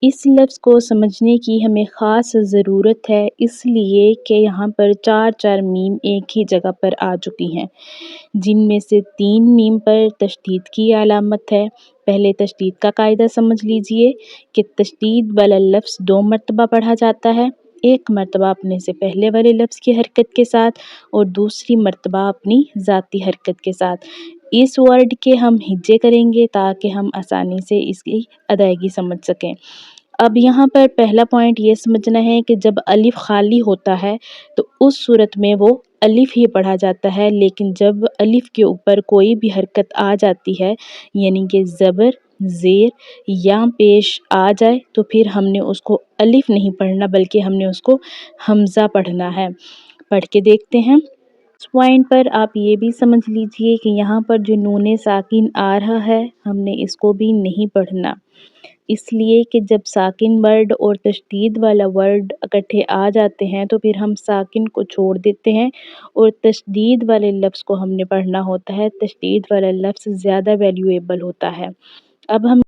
اس لفظ کو سمجھنے کی ہمیں خاص ضرورت ہے، اس لیے کہ یہاں پر 4 میم ایک ہی جگہ پر آ چکی ہیں، جن میں سے 3 میم پر تشدید کی علامت ہے۔ پہلے تشدید کا قاعدہ سمجھ لیجئے کہ تشدید والا لفظ 2 مرتبہ پڑھا جاتا ہے، ایک مرتبہ اپنے سے پہلے والے لفظ کی حرکت کے ساتھ اور دوسری مرتبہ اپنی ذاتی حرکت کے ساتھ۔ اس ورڈ کے ہم ہجے کریں گے تاکہ ہم آسانی سے اس کی ادائیگی سمجھ سکیں۔ اب یہاں پر پہلا پوائنٹ یہ سمجھنا ہے کہ جب الف خالی ہوتا ہے تو اس صورت میں وہ الف ہی پڑھا جاتا ہے، لیکن جب الف کے اوپر کوئی بھی حرکت آ جاتی ہے یعنی کہ زبر، زیر یا پیش آ جائے تو پھر ہم نے اس کو الف نہیں پڑھنا بلکہ ہم نے اس کو حمزہ پڑھنا ہے۔ پڑھ کے دیکھتے ہیں۔ اس پوائنٹ پر آپ یہ بھی سمجھ لیجئے کہ یہاں پر جو نون ساکن آ رہا ہے ہم نے اس کو بھی نہیں پڑھنا، اس لیے کہ جب ساکن ورڈ اور تشدید والا ورڈ اکٹھے آ جاتے ہیں تو پھر ہم ساکن کو چھوڑ دیتے ہیں اور تشدید والے لفظ کو ہم نے پڑھنا ہوتا ہے۔ تشدید والا لفظ زیادہ ویلیویبل ہوتا ہے۔ اب ہم